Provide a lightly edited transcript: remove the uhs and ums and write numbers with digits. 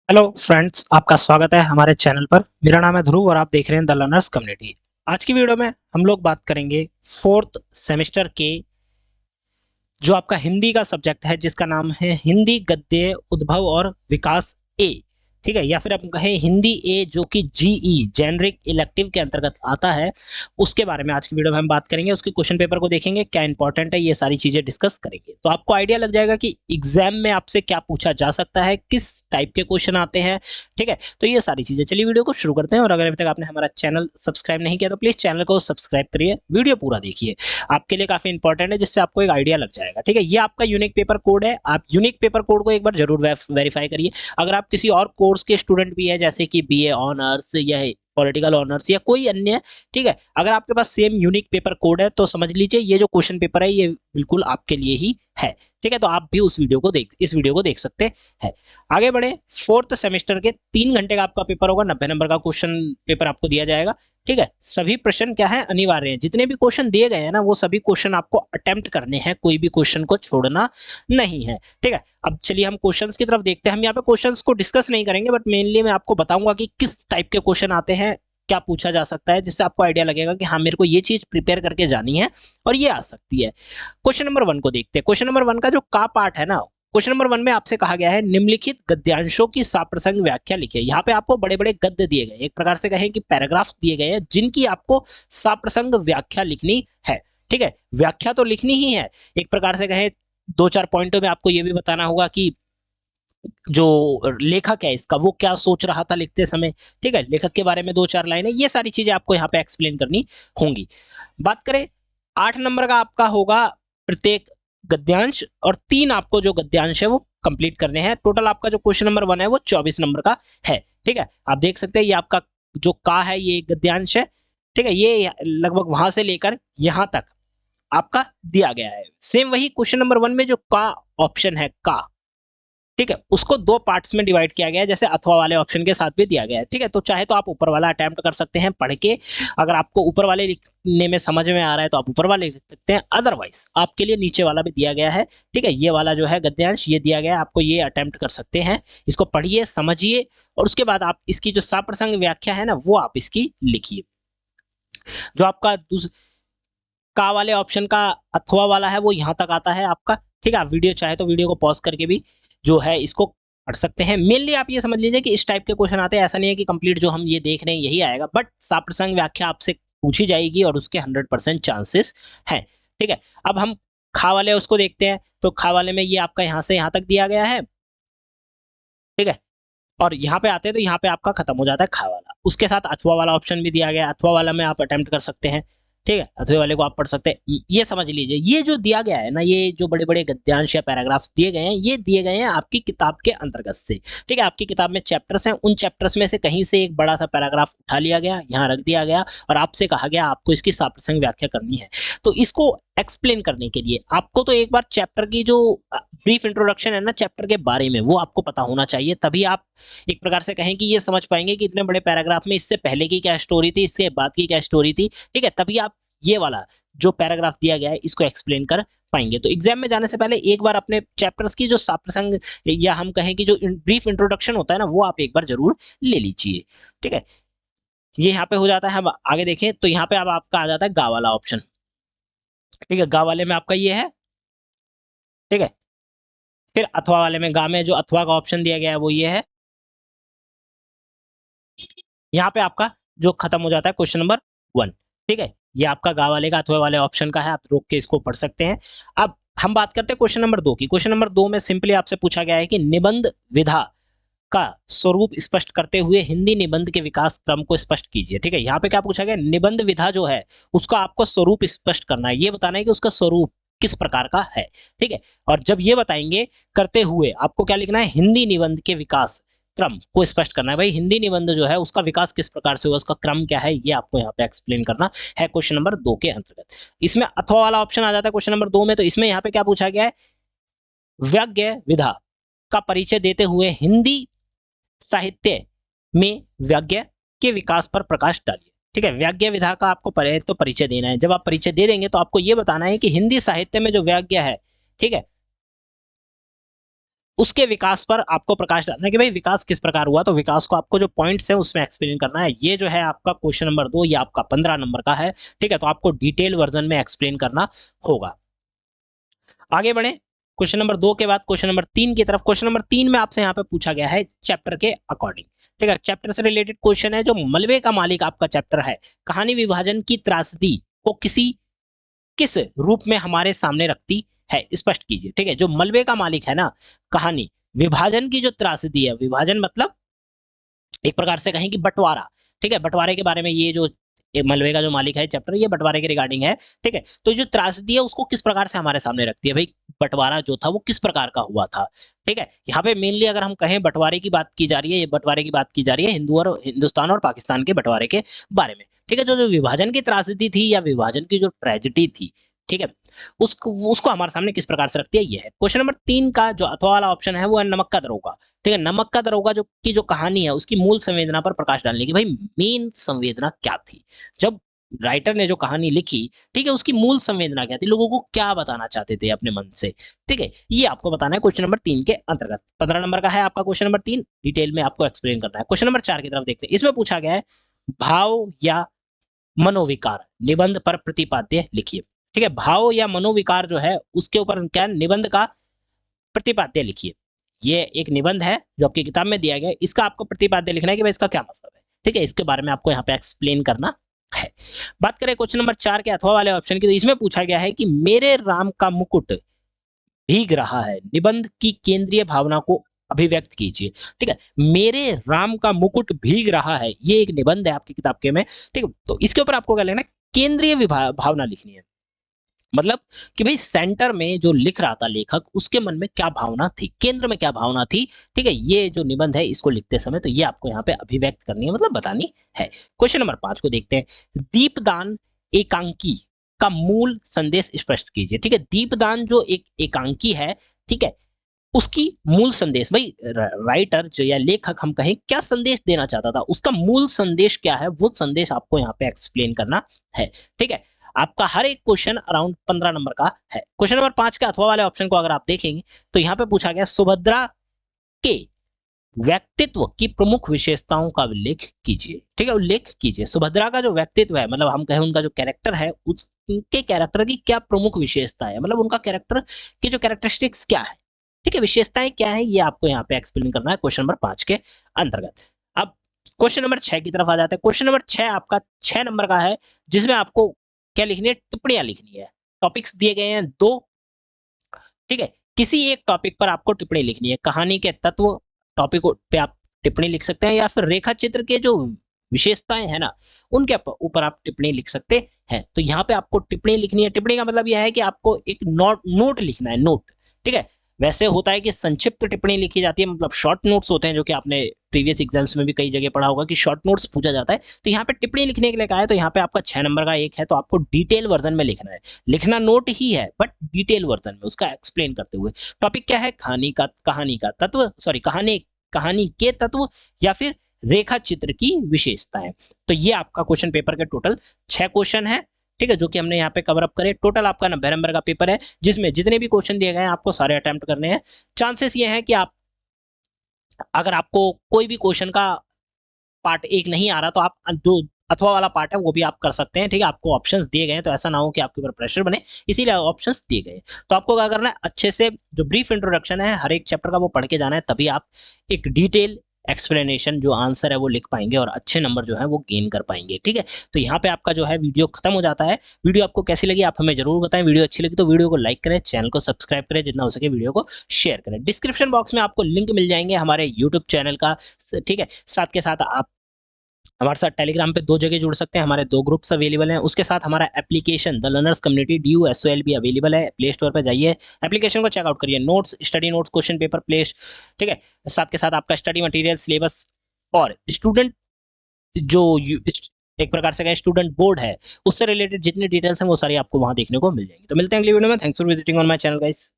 Hello friends, आपका स्वागत है हमारे चैनल पर। मेरा नाम है ध्रुव और आप देख रहे हैं द लर्नर्स कम्युनिटी। आज की वीडियो में हम लोग बात करेंगे फोर्थ सेमेस्टर के जो आपका हिंदी का सब्जेक्ट है, जिसका नाम है हिंदी गद्य उद्भव और विकास ए। ठीक है, या फिर आप कहें हिंदी ए, जो कि जीई जेनरिक इलेक्टिव के अंतर्गत आता है। उसके बारे में आज की वीडियो में हम बात करेंगे। उसके क्वेश्चन पेपर को देखेंगे, क्या इंपॉर्टेंट है, ये सारी चीजें डिस्कस करेंगे। तो आपको आइडिया लग जाएगा कि एग्जाम में आपसे क्या पूछा जा सकता है, किस टाइप के क्वेश्चन आते हैं। ठीक है, तो ये सारी चीजें, चलिए वीडियो को शुरू करते हैं। और अगर अभी तक आपने हमारा चैनल सब्सक्राइब नहीं किया तो प्लीज चैनल को सब्सक्राइब करिए, वीडियो पूरा देखिए, आपके लिए काफी इंपॉर्टेंट है, जिससे आपको एक आइडिया लग जाएगा। ठीक है, ये आपका यूनिक पेपर कोड है, आप यूनिक पेपर कोड को एक बार जरूर वेरीफाई करिए। अगर आप किसी और कोर्स के स्टूडेंट भी है, जैसे कि बीए ऑनर्स या पॉलिटिकल ऑनर्स या कोई अन्य, ठीक है, अगर आपके पास सेम यूनिक पेपर कोड है तो समझ लीजिए ये जो क्वेश्चन पेपर है ये बिल्कुल आपके लिए ही है। ठीक है, तो आप भी इस वीडियो को देख सकते हैं। आगे बढ़े, फोर्थ सेमेस्टर के 3 घंटे का आपका पेपर होगा, 90 नंबर का क्वेश्चन पेपर आपको दिया जाएगा। ठीक है, सभी प्रश्न क्या है, अनिवार्य है। जितने भी क्वेश्चन दिए गए हैं ना, वो सभी क्वेश्चन आपको अटेम्प्ट करने हैं, कोई भी क्वेश्चन को छोड़ना नहीं है। ठीक है, अब चलिए हम क्वेश्चंस की तरफ देखते हैं। हम यहाँ पे क्वेश्चंस को डिस्कस नहीं करेंगे, बट मेनली मैं आपको बताऊंगा कि किस टाइप के क्वेश्चन आते हैं, क्या पूछा जा सकता है, जिससे आपको आइडिया लगेगा कि हाँ, मेरे को ये चीज प्रिपेयर करके जानी है और ये आ सकती है। क्वेश्चन नंबर 1 को देखते हैं। क्वेश्चन नंबर 1 का जो का पार्ट है ना, क्वेश्चन नंबर 1 में आपसे कहा गया है निम्नलिखित गद्यांशों की साप्रसंग व्याख्या लिखिए। यहाँ पे आपको बड़े बड़े गद्य दिए गए, एक प्रकार से कहें कि पैराग्राफ्स दिए गए हैं, जिनकी आपको साप्रसंग व्याख्या लिखनी है। ठीक है, व्याख्या तो लिखनी ही है, एक प्रकार से कहें 2-4 पॉइंटों में आपको ये भी बताना होगा कि जो लेखक है इसका, वो क्या सोच रहा था लिखते समय। ठीक है, लेखक के बारे में 2-4 लाइनें, ये सारी चीजें आपको यहाँ पे एक्सप्लेन करनी होंगी। बात करें 8 नंबर का, आपका होगा प्रत्येक गद्यांश, और 3 आपको जो गद्यांश है वो कंप्लीट करने हैं। टोटल आपका जो क्वेश्चन नंबर 1 है वो 24 नंबर का है। ठीक है, आप देख सकते हैं ये आपका जो का है ये गद्यांश है। ठीक है, ये लगभग वहां से लेकर यहां तक आपका दिया गया है। सेम वही क्वेश्चन नंबर 1 में जो का ऑप्शन है का, ठीक है, उसको 2 पार्ट्स में डिवाइड किया गया है, जैसे अथवा वाले ऑप्शन के साथ भी दिया गया है। ठीक है, तो चाहे तो आप ऊपर वाला अटेम्प्ट कर सकते हैं पढ़ के। अगर आपको ऊपर वाले लिखने में समझ में आ रहा है तो आप ऊपर वाले लिख सकते हैं, अदरवाइज आपके लिए नीचे वाला भी दिया गया है। ठीक है, ये वाला जो है गद्यांश ये दिया गया है, आपको ये अटेम्प्ट कर सकते हैं। इसको पढ़िए, समझिए, और उसके बाद आप इसकी जो साप्रसंग व्याख्या है ना, वो आप इसकी लिखिए। जो आपका का वाले ऑप्शन का अथवा वाला है वो यहां तक आता है आपका। ठीक है, आप वीडियो चाहे तो वीडियो को पॉज करके भी जो है इसको पढ़ सकते हैं। मेनली आप ये समझ लीजिए कि इस टाइप के क्वेश्चन आते हैं, ऐसा नहीं है कि कंप्लीट जो हम ये देख रहे हैं यही आएगा, बट साप्रसंग व्याख्या आपसे पूछी जाएगी और उसके 100% चांसेस हैं। ठीक है, अब हम खा वाले उसको देखते हैं। तो खा वाले में ये आपका यहां से यहां तक दिया गया है। ठीक है, और यहाँ पे आते हैं तो यहाँ पे आपका खत्म हो जाता है खा वाला। उसके साथ अथवा वाला ऑप्शन भी दिया गया है, अथवा वाला में आप अटेम्प्ट कर सकते हैं। ठीक है, अथवे वाले को आप पढ़ सकते हैं। ये समझ लीजिए, ये जो दिया गया है ना, ये जो बड़े बड़े गद्यांश या पैराग्राफ्स दिए गए हैं, ये दिए गए हैं आपकी किताब के अंतर्गत से। ठीक है, आपकी किताब में चैप्टर्स हैं, उन चैप्टर्स में से कहीं से एक बड़ा सा पैराग्राफ उठा लिया गया, यहाँ रख दिया गया, और आपसे कहा गया आपको इसकी साप्रसंग व्याख्या करनी है। तो इसको एक्सप्लेन करने के लिए आपको तो एक बार चैप्टर की जो ब्रीफ इंट्रोडक्शन है ना चैप्टर के बारे में, वो आपको पता होना चाहिए, तभी आप एक प्रकार से कहें कि ये समझ पाएंगे कि इतने बड़े पैराग्राफ में इससे पहले की क्या स्टोरी थी, इसके बाद की क्या स्टोरी थी। ठीक है, तभी आप ये वाला जो पैराग्राफ दिया गया है इसको एक्सप्लेन कर पाएंगे। तो एग्जाम में जाने से पहले एक बार अपने चैप्टर्स की जो साप्रसंग, या हम कहें कि जो ब्रीफ इंट्रोडक्शन होता है ना, वो आप एक बार जरूर ले लीजिए। ठीक है, ये यहाँ पे हो जाता है। हम आगे देखें तो यहाँ पे अब आपका आ जाता है गा वाला ऑप्शन। ठीक है, गा वाले में आपका ये है। ठीक है, फिर अथवा वाले में, गा में जो अथवा का ऑप्शन दिया गया है वो ये है। यहाँ पे आपका जो खत्म हो जाता है क्वेश्चन नंबर 1। ठीक है, ये आपका गा वाले का अथवा वाले ऑप्शन का है, आप रोक के इसको पढ़ सकते हैं। अब हम बात करते हैं क्वेश्चन नंबर 2 की। क्वेश्चन नंबर 2 में सिंपली आपसे पूछा गया है कि निबंध विधा का स्वरूप स्पष्ट करते हुए हिंदी निबंध के विकास क्रम को स्पष्ट कीजिए। ठीक है, यहाँ पे क्या पूछा गया, निबंध विधा जो है उसका आपको स्वरूप स्पष्ट करना है, ये बताना है कि उसका स्वरूप किस प्रकार का है। ठीक है, और जब ये बताएंगे करते हुए आपको क्या लिखना है, हिंदी निबंध के विकास क्रम को स्पष्ट करना है। भाई हिंदी निबंध जो है उसका विकास किस प्रकार से हुआ, उसका क्रम क्या है, ये आपको यहाँ पे एक्सप्लेन करना है क्वेश्चन नंबर 2 के अंतर्गत। इसमें अथवा वाला ऑप्शन आ जाता है क्वेश्चन नंबर 2 में। तो इसमें यहाँ पे क्या पूछा गया है, व्यज्ञ विधा का परिचय देते हुए हिंदी साहित्य में व्यज्ञ के विकास पर प्रकाश डालिए। ठीक है, व्यज्ञ विधा का आपको तो परिचय देना है। जब आप परिचय दे देंगे तो आपको यह बताना है कि हिंदी साहित्य में जो व्यज्ञ है, ठीक है, उसके विकास पर आपको प्रकाश डालना है कि भाई विकास किस प्रकार हुआ, तो विकास को आपको जो पॉइंट्स है उसमें एक्सप्लेन करना है। ये जो है आपका क्वेश्चन नंबर 2, ये आपका 15 नंबर का है, ठीक है। तो आपको डिटेल वर्जन में एक्सप्लेन करना होगा। आगे बढ़े क्वेश्चन नंबर 2 के बाद क्वेश्चन नंबर 3 की तरफ। क्वेश्चन नंबर 3 में आपसे यहाँ पे पूछा गया है चैप्टर के अकॉर्डिंग, ठीक है। चैप्टर से रिलेटेड क्वेश्चन है, जो मलबे का मालिक आपका चैप्टर है, कहानी विभाजन की त्रासदी को किस रूप में हमारे सामने रखती है, स्पष्ट कीजिए, ठीक है। जो मलबे का मालिक है ना, कहानी विभाजन की जो त्रासदी है, विभाजन मतलब एक प्रकार से कहें कि बंटवारा, ठीक है। बंटवारे के बारे में ये जो मलबे का जो मालिक है चैप्टर, ये बंटवारे के रिगार्डिंग है, ठीक है। तो जो त्रासदी है उसको किस प्रकार से हमारे सामने रखती है, भाई बंटवारा जो था वो किस प्रकार का हुआ था, ठीक है। यहाँ पे मेनली अगर हम कहें बंटवारे की बात की जा रही है, ये बंटवारे की बात की जा रही है हिंदुस्तान और पाकिस्तान के बंटवारे के बारे में, ठीक है। जो विभाजन की त्रासदी थी या विभाजन की जो ट्रेजिडी थी, ठीक है, उसको हमारे सामने किस प्रकार से रखती है, ये है। क्वेश्चन नंबर 3 का जो अथवा वाला ऑप्शन है वो है नमक का दरोगा, ठीक है। नमक का दरोगा जो कहानी है उसकी मूल संवेदना पर प्रकाश डालने की, भाई मेन संवेदना क्या थी जब राइटर ने जो कहानी लिखी, ठीक है, उसकी मूल संवेदना क्या थी, लोगों को क्या बताना चाहते थे अपने मन से, ठीक है। ये आपको बताना है क्वेश्चन नंबर 3 के अंतर्गत। 15 नंबर का है आपका क्वेश्चन नंबर 3, डिटेल में आपको एक्सप्लेन करना है। क्वेश्चन नंबर 4 की तरफ देखते हैं। इसमें पूछा गया है भाव या मनोविकार निबंध पर प्रतिपाद्य लिखिए, ठीक है। भाव या मनोविकार जो है उसके ऊपर क्या निबंध का प्रतिपाद्य लिखिए। ये एक निबंध है जो आपकी किताब में दिया गया है, इसका आपको प्रतिपाद्य लिखना है कि भाई इसका क्या मतलब है, ठीक है। इसके बारे में आपको यहाँ पे एक्सप्लेन करना है। बात करें क्वेश्चन नंबर 4 के अथवा वाले ऑप्शन की, तो इसमें पूछा गया है कि मेरे राम का मुकुट भीग रहा है, निबंध की केंद्रीय भावना को अभिव्यक्त कीजिए, ठीक है। मेरे राम का मुकुट भीग रहा है, ये एक निबंध है आपकी किताब के में, ठीक है। तो इसके ऊपर आपको क्या लेना है, केंद्रीय भावना लिखनी है, मतलब कि भाई सेंटर में जो लिख रहा था लेखक, उसके मन में क्या भावना थी, केंद्र में क्या भावना थी, ठीक है। ये जो निबंध है इसको लिखते समय तो ये आपको यहाँ पे अभिव्यक्त करनी है, मतलब बतानी है। क्वेश्चन नंबर 5 को देखते हैं। दीपदान एकांकी का मूल संदेश स्पष्ट कीजिए, ठीक है। दीपदान जो एक एकांकी है, ठीक है, उसकी मूल संदेश, भाई राइटर जो या लेखक हम कहें क्या संदेश देना चाहता था, उसका मूल संदेश क्या है, वो संदेश आपको यहाँ पे एक्सप्लेन करना है, ठीक है। आपका हर एक क्वेश्चन अराउंड 15 नंबर का है। क्वेश्चन नंबर 5 के अथवा वाले ऑप्शन को अगर आप देखेंगे तो यहाँ पे पूछा गया सुभद्रा के व्यक्तित्व की प्रमुख विशेषताओं का उल्लेख कीजिए, ठीक है। उल्लेख कीजिए सुभद्रा का जो व्यक्तित्व है, मतलब हम कहें उनका जो कैरेक्टर है, उनके कैरेक्टर की क्या प्रमुख विशेषता है, मतलब उनका कैरेक्टर की जो कैरेक्टरिस्टिक्स क्या है, ठीक है, विशेषताएं क्या है, ये आपको यहाँ पे एक्सप्लेन करना है क्वेश्चन नंबर 5 के अंतर्गत। अब क्वेश्चन नंबर 6 की तरफ आ जाते हैं। क्वेश्चन नंबर 6 आपका 6 नंबर का है, जिसमें आपको क्या लिखनी है, टिप्पणियां लिखनी है। टॉपिक्स दिए गए हैं 2, ठीक है। किसी एक टॉपिक पर आपको टिप्पणी लिखनी है। कहानी के तत्व टॉपिक पे आप टिप्पणी लिख सकते हैं, या फिर रेखा चित्र के जो विशेषताएं है ना, उनके ऊपर आप टिप्पणी लिख सकते हैं। तो यहाँ पे आपको टिप्पणी लिखनी है। टिप्पणी का मतलब यह है कि आपको एक नोट लिखना है, नोट, ठीक है। वैसे होता है कि संक्षिप्त टिप्पणी लिखी जाती है, मतलब शॉर्ट नोट्स होते हैं, जो कि आपने प्रीवियस एग्जाम्स में भी कई जगह पढ़ा होगा कि शॉर्ट नोट्स पूछा जाता है। तो यहाँ पे टिप्पणी लिखने के लिए कहा है, तो यहाँ पे आपका 6 नंबर का एक है, तो आपको डिटेल वर्जन में लिखना है। लिखना नोट ही है बट डिटेल वर्जन में उसका एक्सप्लेन करते हुए। टॉपिक क्या है, कहानी का तत्व, सॉरी कहानी के तत्व या फिर रेखा चित्र की विशेषताएं। तो ये आपका क्वेश्चन पेपर के टोटल 6 क्वेश्चन है, ठीक है, जो कि हमने यहाँ पे कवर अप करे। टोटल आपका 90 नंबर का पेपर है, जिसमें जितने भी क्वेश्चन दिए गए हैं आपको सारे अटेम्प्ट करने हैं। चांसेस ये हैं कि आप अगर आपको कोई भी क्वेश्चन का पार्ट 1 नहीं आ रहा, तो आप जो अथवा वाला पार्ट है वो भी आप कर सकते हैं, ठीक है। आपको ऑप्शंस दिए गए हैं, तो ऐसा ना हो कि आपके ऊपर प्रेशर बने, इसीलिए ऑप्शंस दिए गए। तो आपको क्या करना है, अच्छे से जो ब्रीफ इंट्रोडक्शन है हर एक चैप्टर का वो पढ़ के जाना है, तभी आप एक डिटेल एक्सप्लेनेशन जो आंसर है वो लिख पाएंगे और अच्छे नंबर जो है वो गेन कर पाएंगे, ठीक है। तो यहाँ पे आपका जो है वीडियो खत्म हो जाता है। वीडियो आपको कैसी लगी आप हमें जरूर बताएं। वीडियो अच्छी लगी तो वीडियो को लाइक करें, चैनल को सब्सक्राइब करें, जितना हो सके वीडियो को शेयर करें। डिस्क्रिप्शन बॉक्स में आपको लिंक मिल जाएंगे हमारे यूट्यूब चैनल का, ठीक है। साथ के साथ आप हमारे साथ टेलीग्राम पे 2 जगह जुड़ सकते हैं, हमारे 2 ग्रुप्स अवेलेबल हैं। उसके साथ हमारा application the learners community DUSOL भी अवेलेबल है। प्ले स्टोर पर जाइए, एप्लीकेशन को चेकआउट करिए। Notes, study notes, question paper place, ठीक है। साथ के साथ आपका स्टडी मटेरियल, सिलेबस और स्टूडेंट जो एक प्रकार से कहें स्टूडेंट बोर्ड है, उससे रिलेटेड जितनी डिटेल्स हैं वो सारी आपको वहां देखने को मिल जाएंगी। तो मिलते हैं अगली वीडियो में। Thanks for visiting on my channel guys.